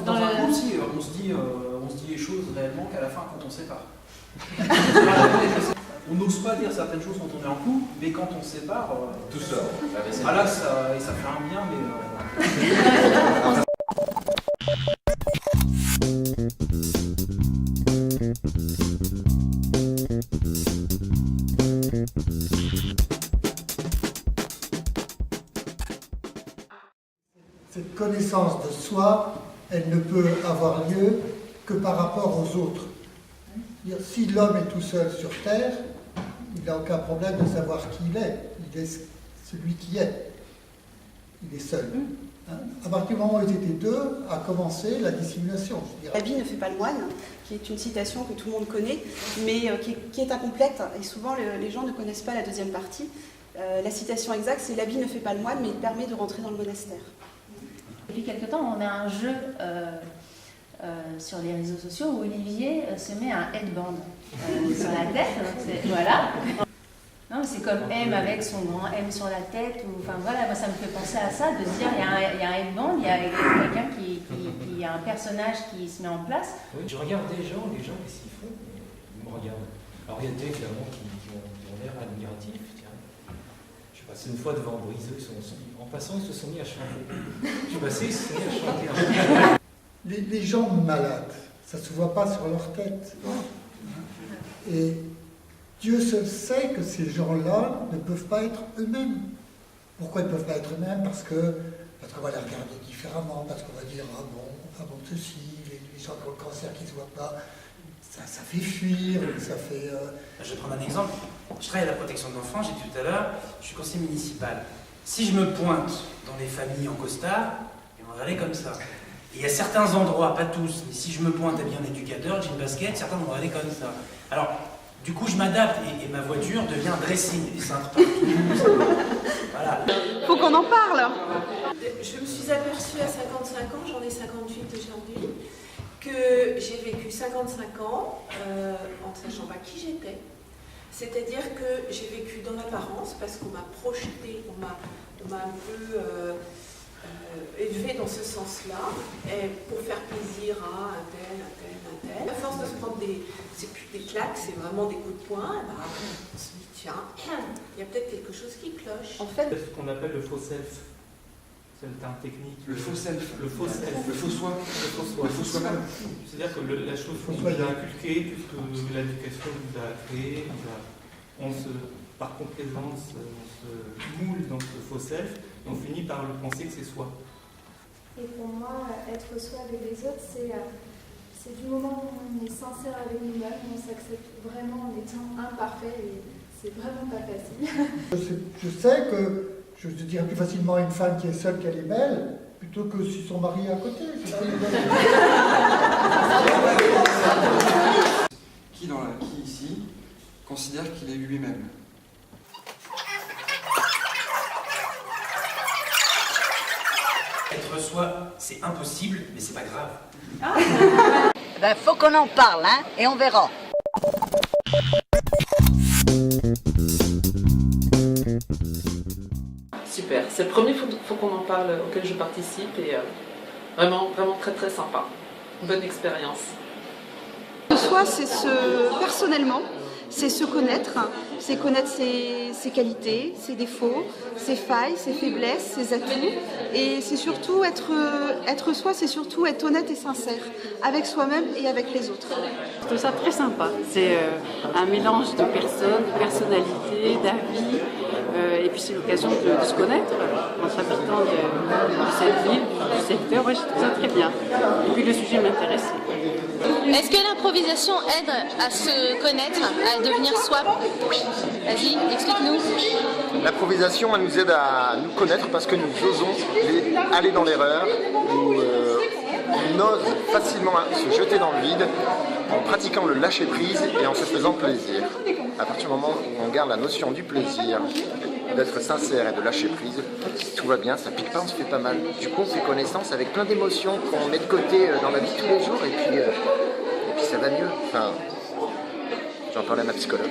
dans un couple, si, on se dit les choses réellement qu'à la fin quand on se sépare. On n'ose pas dire certaines choses quand on est en couple, mais quand on se sépare, tout sort. Ah là, ça fait un bien, mais... Cette connaissance de soi, elle ne peut avoir lieu que par rapport aux autres. Si l'homme est tout seul sur Terre, il n'a aucun problème de savoir qui il est. Il est celui qui est. Il est seul. À partir du moment où ils étaient deux, a commencé la dissimulation. L'habit ne fait pas le moine, qui est une citation que tout le monde connaît, mais qui est incomplète, et souvent les gens ne connaissent pas la deuxième partie. La citation exacte, c'est « l'habit ne fait pas le moine, mais il permet de rentrer dans le monastère ». Depuis quelque temps, on a un jeu sur les réseaux sociaux où Olivier se met un headband sur la tête. Voilà. Non, c'est comme M avec son grand M sur la tête. Enfin voilà, moi ça me fait penser à ça, de se dire il y a un headband, il y a quelqu'un qui a un personnage qui se met en place. Oui, je regarde les gens qu'est-ce qu'ils font? Ils me regardent. Alors il y a des clairement qui ont l'air admiratifs. Tiens. Je suis passé une fois devant Briseux, en passant ils se sont mis à chanter. Je suis passé, ils se sont mis à chanter. Les gens malades, ça ne se voit pas sur leur tête. Et Dieu seul sait que ces gens-là ne peuvent pas être eux-mêmes. Pourquoi ils ne peuvent pas être eux-mêmes? Parce qu'on va les regarder différemment, parce qu'on va dire ah bon ceci, les gens qui ont le cancer qui ne se voient pas, ça fait fuir, ça fait... Je vais prendre un exemple. Je travaille à la protection de l'enfant, j'ai dit tout à l'heure, je suis conseiller municipal. Si je me pointe dans les familles en costard, on va aller comme ça. Et il y a certains endroits, pas tous, mais si je me pointe habillé en éducateur, j'ai une basket, certains vont aller comme ça. Alors, du coup, je m'adapte et ma voiture devient un dressing, des cintres partout. Voilà. Faut qu'on en parle. Je me suis aperçue à 55 ans, j'en ai 58 aujourd'hui, que j'ai vécu 55 ans en ne sachant pas qui j'étais. C'est-à-dire que j'ai vécu dans l'apparence parce qu'on m'a projeté, on m'a un peu élevé dans ce sens-là, pour faire plaisir à un tel. À force de se prendre c'est plus des claques, c'est vraiment des coups de poing, on se dit tiens, il y a peut-être quelque chose qui cloche. En fait, c'est ce qu'on appelle le faux self. C'est un terme technique. Le faux self. Le faux self. Le faux soi. Le faux soi-même. C'est-à-dire que la chose qu'on nous a inculquée, puisque l'éducation nous a créé, par complaisance, on se moule dans ce faux self, et on finit par le penser que c'est soi. Et pour moi, être soi avec les autres, c'est du moment où on est sincère avec nous-mêmes, on s'accepte vraiment en étant imparfait, et c'est vraiment pas facile. Je sais que je dirais plus facilement à une femme qui est seule qu'elle est belle, plutôt que si son mari est à côté. Qui ici considère qu'il est lui-même? Être soi, c'est impossible, mais c'est pas grave. Ben, faut qu'on en parle, hein, et on verra. Super, c'est le premier faut qu'on en parle auquel je participe et vraiment très très sympa. Bonne expérience. Soi, c'est personnellement, c'est se connaître ses qualités, ses défauts, ses failles, ses faiblesses, ses atouts. Et c'est surtout être soi, c'est surtout être honnête et sincère avec soi-même et avec les autres. Je trouve ça très sympa. C'est un mélange de personnes, de personnalités, d'avis. Et puis c'est l'occasion de se connaître entre habitants de cette ville, du secteur. Ouais, je trouve ça très bien. Et puis le sujet m'intéresse. Est-ce que l'improvisation aide à se connaître, à devenir soi? Vas-y, explique-nous. L'improvisation, elle nous aide à nous connaître parce que nous osons aller dans l'erreur, on ose facilement se jeter dans le vide en pratiquant le lâcher-prise et en se faisant plaisir. À partir du moment où on garde la notion du plaisir, d'être sincère et de lâcher prise, tout va bien, ça pique pas, on se fait pas mal. Du coup, on fait connaissance avec plein d'émotions qu'on met de côté dans la vie de tous les jours et puis ça va mieux. Enfin, j'en parlais à ma psychologue.